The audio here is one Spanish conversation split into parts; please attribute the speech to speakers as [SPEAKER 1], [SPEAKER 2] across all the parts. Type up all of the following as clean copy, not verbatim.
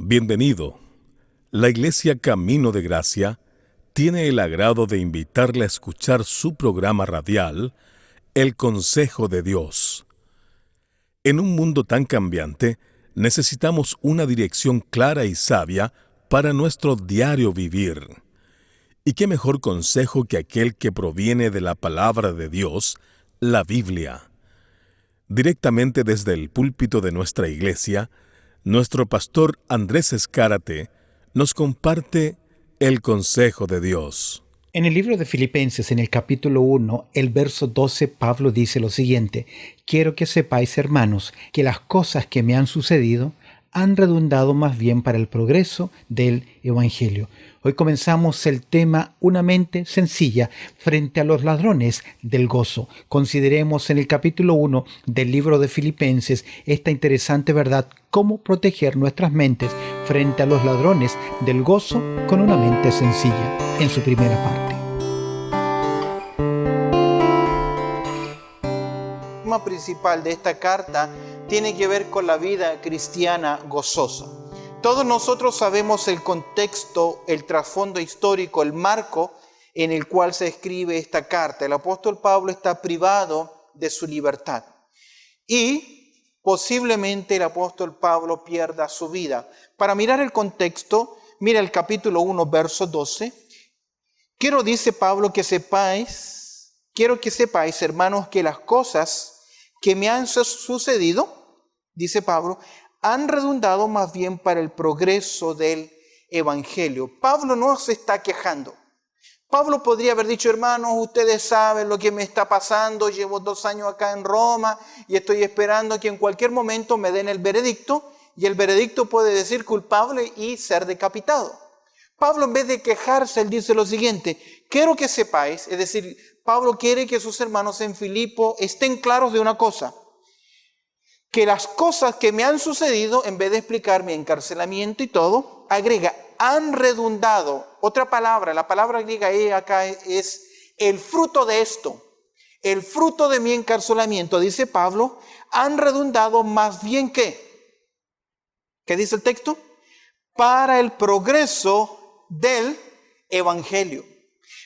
[SPEAKER 1] Bienvenido. La Iglesia Camino de Gracia tiene el agrado de invitarle a escuchar su programa radial, El Consejo de Dios. En un mundo tan cambiante, necesitamos una dirección clara y sabia para nuestro diario vivir. ¿Y qué mejor consejo que aquel que proviene de la palabra de Dios, la Biblia? Directamente desde el púlpito de nuestra iglesia, nuestro pastor Andrés Escárate nos comparte el consejo de Dios.
[SPEAKER 2] En el libro de Filipenses, en el capítulo 1, el verso 12, Pablo dice lo siguiente: quiero que sepáis, hermanos, que las cosas que me han sucedido han redundado más bien para el progreso del Evangelio. Hoy comenzamos el tema Una mente sencilla frente a los ladrones del gozo. Consideremos en el capítulo 1 del libro de Filipenses esta interesante verdad: cómo proteger nuestras mentes frente a los ladrones del gozo con una mente sencilla, en su primera parte.
[SPEAKER 3] El tema principal de esta carta tiene que ver con la vida cristiana gozosa. Todos nosotros sabemos el contexto, el trasfondo histórico, el marco en el cual se escribe esta carta. El apóstol Pablo está privado de su libertad y posiblemente el apóstol Pablo pierda su vida. Para mirar el contexto, mira el capítulo 1, verso 12. Quiero que sepáis, hermanos, que las cosas que me han sucedido, dice Pablo, han redundado más bien para el progreso del Evangelio. Pablo no se está quejando. Pablo podría haber dicho: hermanos, ustedes saben lo que me está pasando, llevo 2 años acá en Roma y estoy esperando que en cualquier momento me den el veredicto, y el veredicto puede decir culpable y ser decapitado. Pablo, en vez de quejarse, él dice lo siguiente: quiero que sepáis, es decir, Pablo quiere que sus hermanos en Filipo estén claros de una cosa, que las cosas que me han sucedido, en vez de explicar mi encarcelamiento y todo, agrega, han redundado. Otra palabra, la palabra griega acá es el fruto de esto, el fruto de mi encarcelamiento, dice Pablo, han redundado más bien que, ¿qué dice el texto? Para el progreso del Evangelio.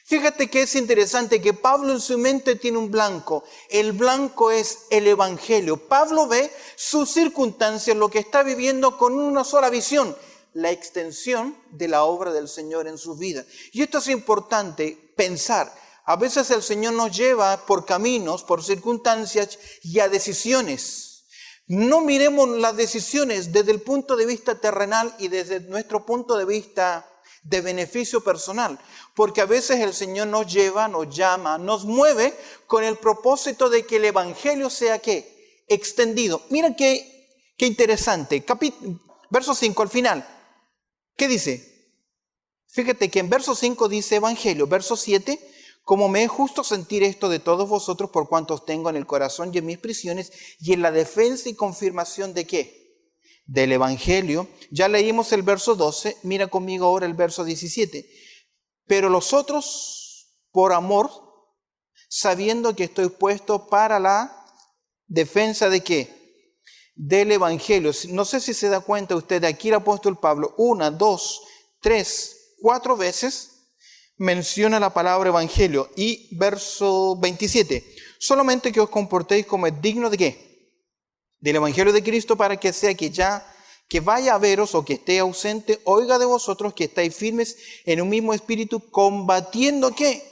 [SPEAKER 3] Fíjate que es interesante que Pablo en su mente tiene un blanco. El blanco es el Evangelio. Pablo ve sus circunstancias, lo que está viviendo, con una sola visión: la extensión de la obra del Señor en su vida. Y esto es importante pensar. A veces el Señor nos lleva por caminos, por circunstancias y a decisiones. No miremos las decisiones desde el punto de vista terrenal y desde nuestro punto de vista de beneficio personal, porque a veces el Señor nos lleva, nos llama, nos mueve con el propósito de que el Evangelio sea ¿qué? Extendido. Mira qué interesante. Verso 5 al final. ¿Qué dice? Fíjate que en verso 5 dice Evangelio. Verso 7, como me es justo sentir esto de todos vosotros, por cuantos tengo en el corazón y en mis prisiones, y en la defensa y confirmación de ¿qué? Del Evangelio. Ya leímos el verso 12, mira conmigo ahora el verso 17. Pero los otros, por amor, sabiendo que estoy puesto para la defensa de ¿qué? Del Evangelio. No sé si se da cuenta usted, aquí el apóstol Pablo 1, 2, 3, 4 veces menciona la palabra Evangelio. Y verso 27, solamente que os comportéis como es digno de ¿qué? Del Evangelio de Cristo, para que sea que vaya a veros o que esté ausente, oiga de vosotros que estáis firmes en un mismo espíritu, combatiendo ¿qué?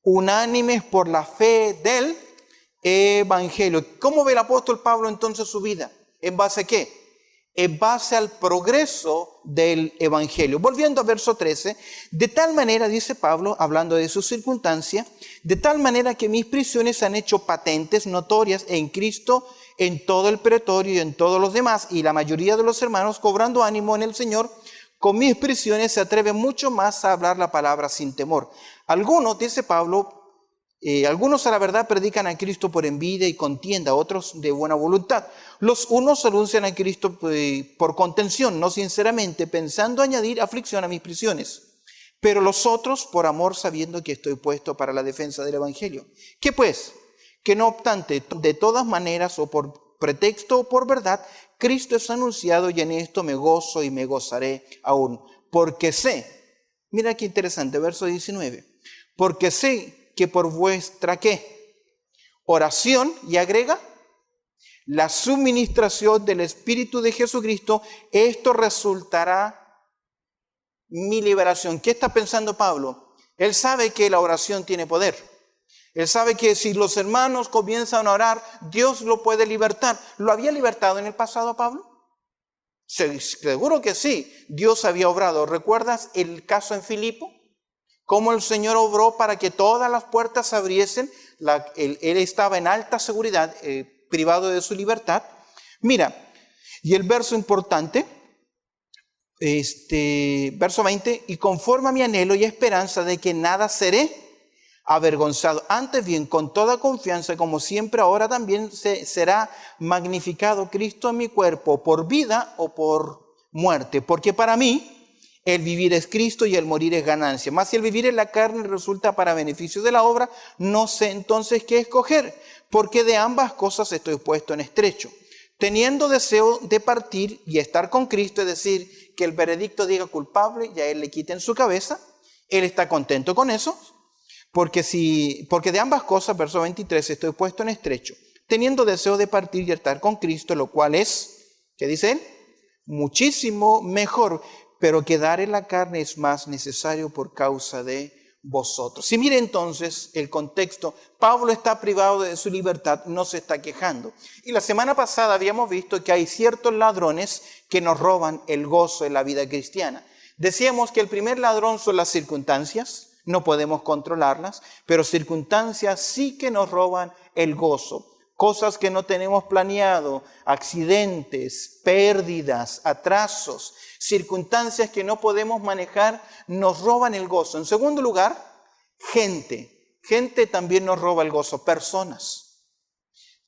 [SPEAKER 3] Unánimes por la fe del Evangelio. ¿Cómo ve el apóstol Pablo entonces su vida? ¿En base a qué? En base al progreso del Evangelio. Volviendo a verso 13, de tal manera, dice Pablo, hablando de sus circunstancias, de tal manera que mis prisiones se han hecho patentes, notorias en Cristo, en todo el pretorio y en todos los demás, y la mayoría de los hermanos, cobrando ánimo en el Señor, con mis prisiones se atreven mucho más a hablar la palabra sin temor. Algunos, dice Pablo, algunos a la verdad predican a Cristo por envidia y contienda, otros de buena voluntad. Los unos anuncian a Cristo por contención, no sinceramente, pensando añadir aflicción a mis prisiones. Pero los otros por amor, sabiendo que estoy puesto para la defensa del Evangelio. ¿Qué pues? Que no obstante, de todas maneras, o por pretexto o por verdad, Cristo es anunciado y en esto me gozo y me gozaré aún. Porque sé, mira qué interesante, verso 19. Porque sé que por vuestra, ¿qué? Oración, y agrega, la suministración del Espíritu de Jesucristo, esto resultará mi liberación. ¿Qué está pensando Pablo? Él sabe que la oración tiene poder. Él sabe que si los hermanos comienzan a orar, Dios lo puede libertar. ¿Lo había libertado en el pasado Pablo? Seguro que sí. Dios había obrado. ¿Recuerdas el caso en Filipo? Cómo el Señor obró para que todas las puertas se abriesen. Él estaba en alta seguridad, privado de su libertad. Mira, y el verso importante, verso 20, y conforme a mi anhelo y esperanza de que nada seré avergonzado, antes bien con toda confianza, como siempre ahora también será magnificado Cristo en mi cuerpo, por vida o por muerte, porque para mí el vivir es Cristo y el morir es ganancia. Mas si el vivir en la carne resulta para beneficio de la obra, no sé entonces qué escoger, porque de ambas cosas estoy puesto en estrecho, teniendo deseo de partir y estar con Cristo, es decir, que el veredicto diga culpable y a él le quiten su cabeza. Él está contento con eso, porque de ambas cosas, verso 23, estoy puesto en estrecho, teniendo deseo de partir y estar con Cristo, lo cual es, ¿qué dice él? Muchísimo mejor, pero quedar en la carne es más necesario por causa de vosotros. Si mire entonces el contexto, Pablo está privado de su libertad, no se está quejando. Y la semana pasada habíamos visto que hay ciertos ladrones que nos roban el gozo en la vida cristiana. Decíamos que el primer ladrón son las circunstancias, no podemos controlarlas, pero circunstancias sí que nos roban el gozo. Cosas que no tenemos planeado, accidentes, pérdidas, atrasos, circunstancias que no podemos manejar, nos roban el gozo. En segundo lugar, gente. Gente también nos roba el gozo, personas.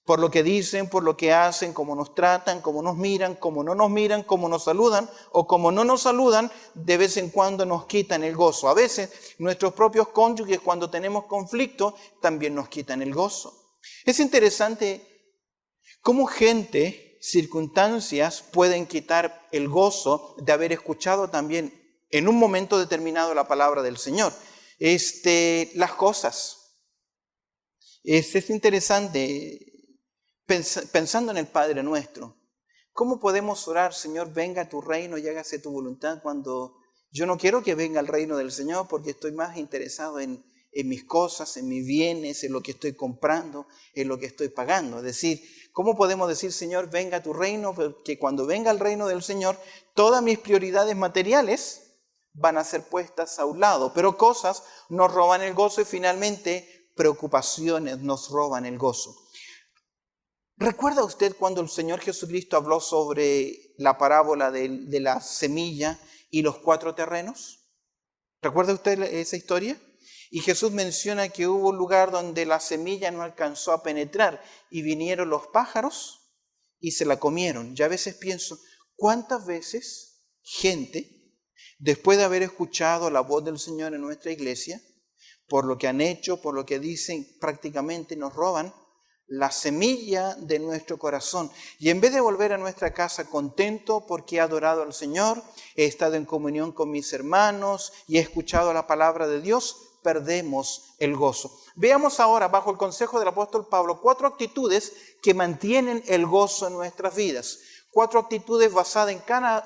[SPEAKER 3] Por lo que dicen, por lo que hacen, cómo nos tratan, cómo nos miran, cómo no nos miran, cómo nos saludan o cómo no nos saludan, de vez en cuando nos quitan el gozo. A veces nuestros propios cónyuges, cuando tenemos conflicto, también nos quitan el gozo. Es interesante cómo gente, circunstancias pueden quitar el gozo de haber escuchado también en un momento determinado la palabra del Señor. Las cosas. Es interesante pensando en el Padre Nuestro. ¿Cómo podemos orar, Señor, venga a tu reino y hágase tu voluntad, cuando yo no quiero que venga el reino del Señor porque estoy más interesado en mis cosas, en mis bienes, en lo que estoy comprando, en lo que estoy pagando? Es decir, ¿cómo podemos decir, Señor, venga a tu reino? Porque cuando venga el reino del Señor, todas mis prioridades materiales van a ser puestas a un lado. Pero cosas nos roban el gozo y finalmente preocupaciones nos roban el gozo. ¿Recuerda usted cuando el Señor Jesucristo habló sobre la parábola de la semilla y los 4 terrenos? ¿Recuerda usted esa historia? Y Jesús menciona que hubo un lugar donde la semilla no alcanzó a penetrar y vinieron los pájaros y se la comieron. Y a veces pienso, ¿cuántas veces gente, después de haber escuchado la voz del Señor en nuestra iglesia, por lo que han hecho, por lo que dicen, prácticamente nos roban la semilla de nuestro corazón? Y en vez de volver a nuestra casa contento porque he adorado al Señor, he estado en comunión con mis hermanos y he escuchado la palabra de Dios, perdemos el gozo. Veamos ahora, bajo el consejo del apóstol Pablo, 4 actitudes que mantienen el gozo en nuestras vidas. 4 actitudes basadas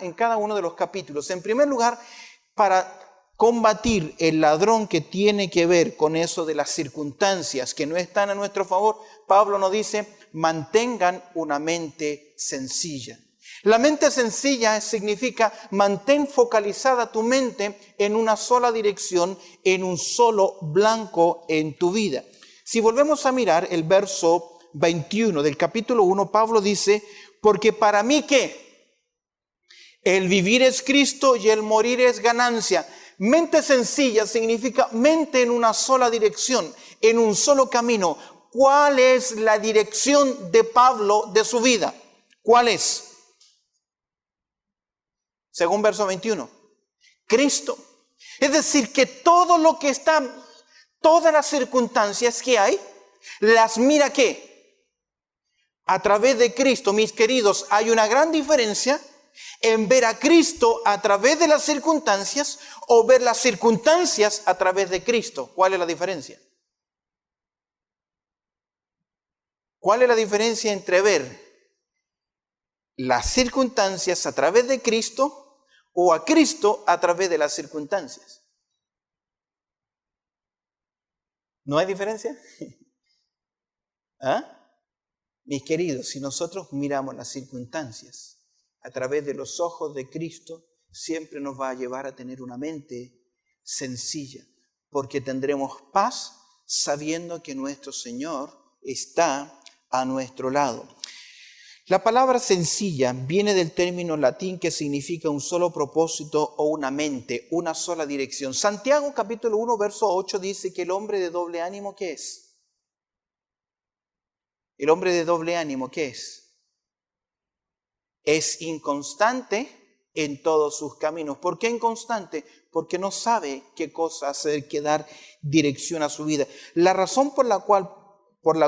[SPEAKER 3] en cada uno de los capítulos. En primer lugar, para combatir el ladrón que tiene que ver con eso de las circunstancias que no están a nuestro favor, Pablo nos dice, mantengan una mente sencilla. La mente sencilla significa mantén focalizada tu mente en una sola dirección, en un solo blanco en tu vida. Si volvemos a mirar el verso 21 del capítulo 1, Pablo dice, porque para mí ¿qué? El vivir es Cristo y el morir es ganancia. Mente sencilla significa mente en una sola dirección, en un solo camino. ¿Cuál es la dirección de Pablo de su vida? ¿Cuál es? Según verso 21, Cristo. Es decir, que todo lo que está, todas las circunstancias que hay, las mira ¿qué? a través de Cristo, mis queridos, hay una gran diferencia en ver a Cristo a través de las circunstancias o ver las circunstancias a través de Cristo. ¿Cuál es la diferencia? ¿Cuál es la diferencia entre ver las circunstancias a través de Cristo o a Cristo a través de las circunstancias? ¿No hay diferencia? ¿Ah? Mis queridos, si nosotros miramos las circunstancias a través de los ojos de Cristo, siempre nos va a llevar a tener una mente sencilla, porque tendremos paz sabiendo que nuestro Señor está a nuestro lado. La palabra sencilla viene del término latín que significa un solo propósito o una mente, una sola dirección. Santiago capítulo 1, verso 8 dice que el hombre de doble ánimo, ¿qué es? El hombre de doble ánimo, ¿qué es? Es inconstante en todos sus caminos. ¿Por qué inconstante? Porque no sabe qué cosa hacer, qué dar dirección a su vida. La razón por la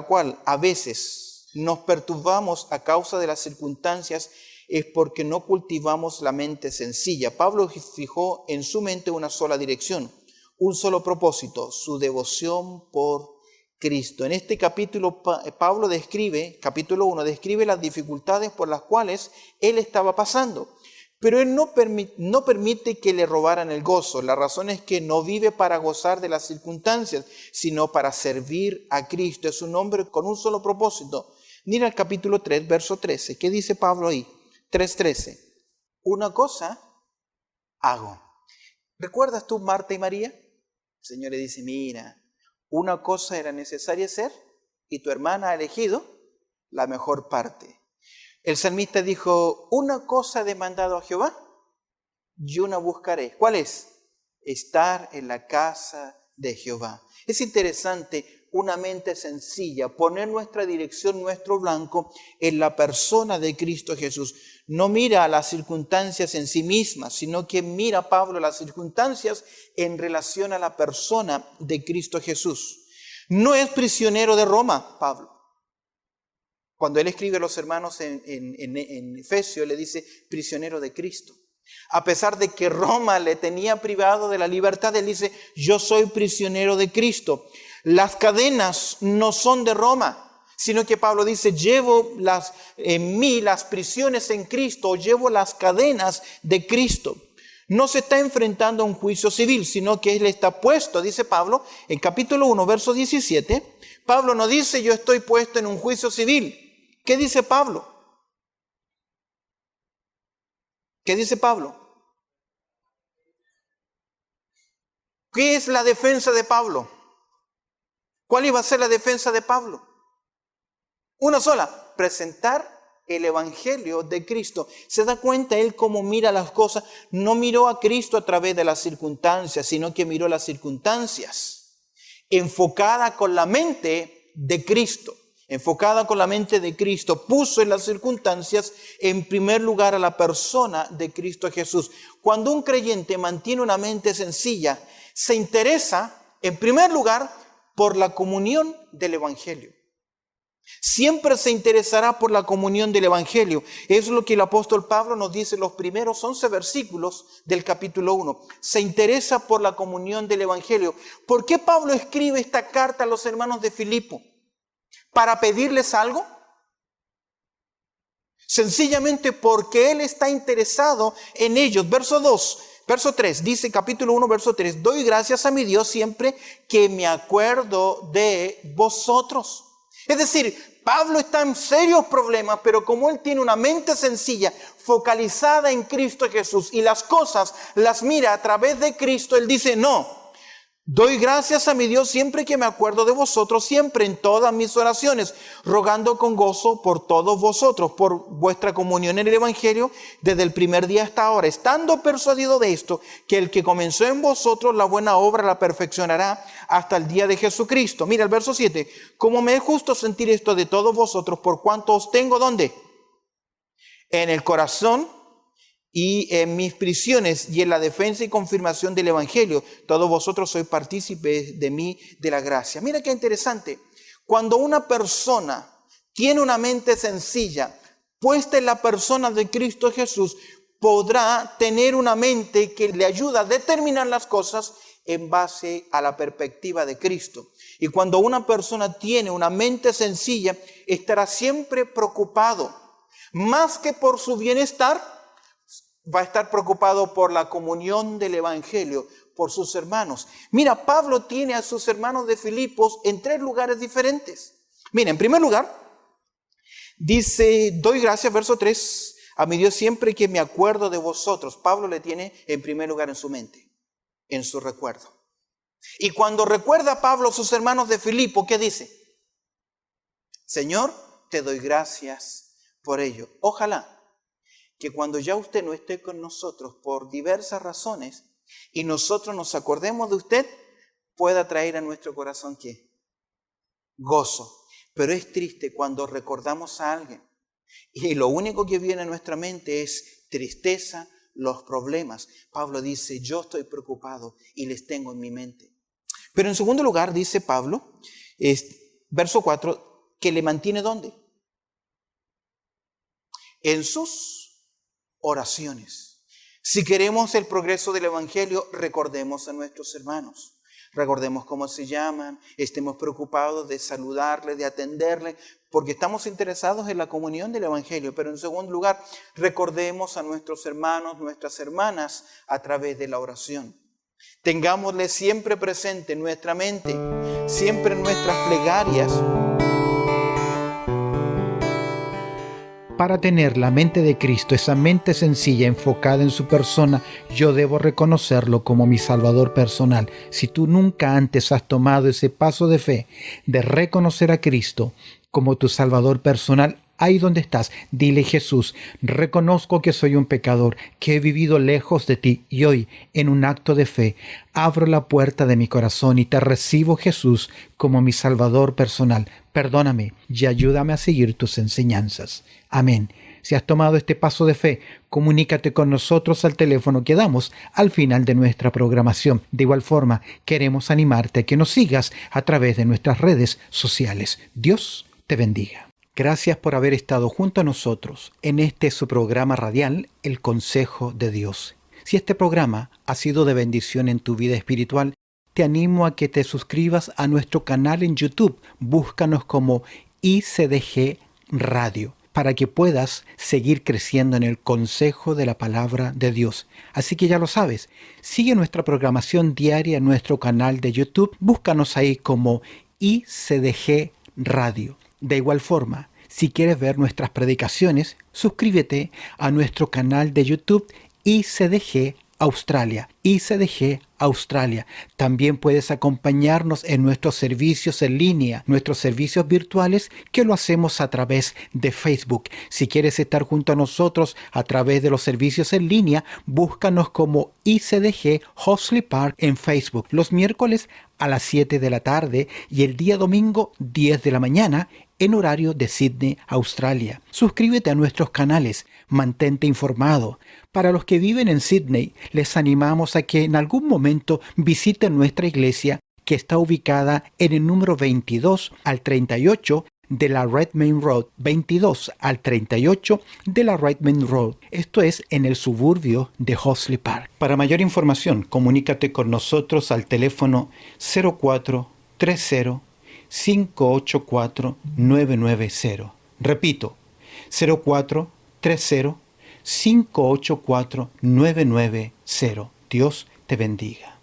[SPEAKER 3] cual a veces nos perturbamos a causa de las circunstancias es porque no cultivamos la mente sencilla. Pablo fijó en su mente una sola dirección, un solo propósito, su devoción por Cristo. En este capítulo, Pablo capítulo 1, describe las dificultades por las cuales él estaba pasando. Pero él no permite que le robaran el gozo. La razón es que no vive para gozar de las circunstancias, sino para servir a Cristo. Es un hombre con un solo propósito. Mira el capítulo 3, verso 13. ¿Qué dice Pablo ahí? 3:13. Una cosa hago. ¿Recuerdas tú Marta y María? El Señor le dice, mira, una cosa era necesaria hacer y tu hermana ha elegido la mejor parte. El salmista dijo, una cosa he demandado a Jehová y una buscaré. ¿Cuál es? Estar en la casa de Jehová. Es interesante, una mente sencilla, poner nuestra dirección, nuestro blanco en la persona de Cristo Jesús. No mira a las circunstancias en sí mismas, sino que mira Pablo las circunstancias en relación a la persona de Cristo Jesús. No es prisionero de Roma, Pablo. Cuando él escribe a los hermanos en Efesios, le dice prisionero de Cristo. A pesar de que Roma le tenía privado de la libertad, él dice, yo soy prisionero de Cristo. Las cadenas no son de Roma, sino que Pablo dice, llevo en mí las prisiones en Cristo, llevo las cadenas de Cristo. No se está enfrentando a un juicio civil, sino que él está puesto, dice Pablo, en capítulo 1, verso 17, Pablo no dice, yo estoy puesto en un juicio civil. ¿Qué dice Pablo? ¿Qué dice Pablo? ¿Qué es la defensa de Pablo? ¿Cuál iba a ser la defensa de Pablo? Una sola, presentar el Evangelio de Cristo. ¿Se da cuenta él cómo mira las cosas? No miró a Cristo a través de las circunstancias, sino que miró las circunstancias enfocada con la mente de Cristo. Enfocada con la mente de Cristo, puso en las circunstancias en primer lugar a la persona de Cristo Jesús. Cuando un creyente mantiene una mente sencilla, se interesa en primer lugar por la comunión del Evangelio. Siempre se interesará por la comunión del Evangelio. Es lo que el apóstol Pablo nos dice en los primeros 11 versículos del capítulo 1. Se interesa por la comunión del Evangelio. ¿Por qué Pablo escribe esta carta a los hermanos de Filipo? ¿Para pedirles algo? Sencillamente porque él está interesado en ellos. Verso 3, dice capítulo 1, verso 3, doy gracias a mi Dios siempre que me acuerdo de vosotros. Es decir, Pablo está en serios problemas, pero como él tiene una mente sencilla, focalizada en Cristo Jesús y las cosas las mira a través de Cristo, él dice, no. Doy gracias a mi Dios siempre que me acuerdo de vosotros, siempre en todas mis oraciones, rogando con gozo por todos vosotros, por vuestra comunión en el Evangelio desde el primer día hasta ahora, estando persuadido de esto, que el que comenzó en vosotros la buena obra la perfeccionará hasta el día de Jesucristo. Mira el verso 7, como me es justo sentir esto de todos vosotros, por cuanto os tengo, ¿dónde? En el corazón y en mis prisiones y en la defensa y confirmación del Evangelio. Todos vosotros sois partícipes de mí, de la gracia. Mira qué interesante. Cuando una persona tiene una mente sencilla, puesta en la persona de Cristo Jesús, podrá tener una mente que le ayuda a determinar las cosas en base a la perspectiva de Cristo. Y cuando una persona tiene una mente sencilla, estará siempre preocupado, más que por su bienestar, va a estar preocupado por la comunión del Evangelio, por sus hermanos. Mira, Pablo tiene a sus hermanos de Filipos en 3 lugares diferentes. Mira, en primer lugar, dice, doy gracias, verso 3, a mi Dios siempre que me acuerdo de vosotros. Pablo le tiene en primer lugar en su mente, en su recuerdo. Y cuando recuerda a Pablo a sus hermanos de Filipo, ¿qué dice? Señor, te doy gracias por ello. Ojalá que cuando ya usted no esté con nosotros por diversas razones y nosotros nos acordemos de usted, pueda traer a nuestro corazón ¿qué? Gozo. Pero es triste cuando recordamos a alguien y lo único que viene a nuestra mente es tristeza, los problemas. Pablo dice, yo estoy preocupado y les tengo en mi mente. Pero en segundo lugar, dice Pablo, verso 4, que le mantiene ¿dónde? En sus oraciones. Si queremos el progreso del Evangelio, recordemos a nuestros hermanos. Recordemos cómo se llaman, estemos preocupados de saludarle, de atenderle, porque estamos interesados en la comunión del Evangelio. Pero en segundo lugar, recordemos a nuestros hermanos, nuestras hermanas a través de la oración. Tengámosle siempre presente en nuestra mente, siempre en nuestras plegarias.
[SPEAKER 2] Para tener la mente de Cristo, esa mente sencilla enfocada en su persona, yo debo reconocerlo como mi Salvador personal. Si tú nunca antes has tomado ese paso de fe, de reconocer a Cristo como tu Salvador personal, ahí donde estás, dile: Jesús, reconozco que soy un pecador, que he vivido lejos de ti, y hoy, en un acto de fe, abro la puerta de mi corazón y te recibo, Jesús, como mi Salvador personal. Perdóname y ayúdame a seguir tus enseñanzas. Amén. Si has tomado este paso de fe, comunícate con nosotros al teléfono que damos al final de nuestra programación. De igual forma, queremos animarte a que nos sigas a través de nuestras redes sociales. Dios te bendiga. Gracias por haber estado junto a nosotros en su programa radial, El Consejo de Dios. Si este programa ha sido de bendición en tu vida espiritual, te animo a que te suscribas a nuestro canal en YouTube. Búscanos como ICDG Radio, para que puedas seguir creciendo en el consejo de la palabra de Dios. Así que ya lo sabes, sigue nuestra programación diaria en nuestro canal de YouTube. Búscanos ahí como ICDG Radio. De igual forma, si quieres ver nuestras predicaciones, suscríbete a nuestro canal de YouTube ICDG Australia. ICDG Australia. También puedes acompañarnos en nuestros servicios en línea, nuestros servicios virtuales, que lo hacemos a través de Facebook. Si quieres estar junto a nosotros a través de los servicios en línea, búscanos como ICDG Hoxley Park en Facebook. Los miércoles a las 7 de la tarde y el día domingo 10 de la mañana en horario de Sydney, Australia. Suscríbete a nuestros canales, mantente informado. Para los que viven en Sydney, les animamos a que en algún momento visiten nuestra iglesia, que está ubicada en el número 22 al 38 de la Redmayne Road, 22 al 38 de la Redmayne Road. Esto es en el suburbio de Hoxley Park. Para mayor información, comunícate con nosotros al teléfono 0430 584 990. Repito, 0430 584 990. Dios te bendiga.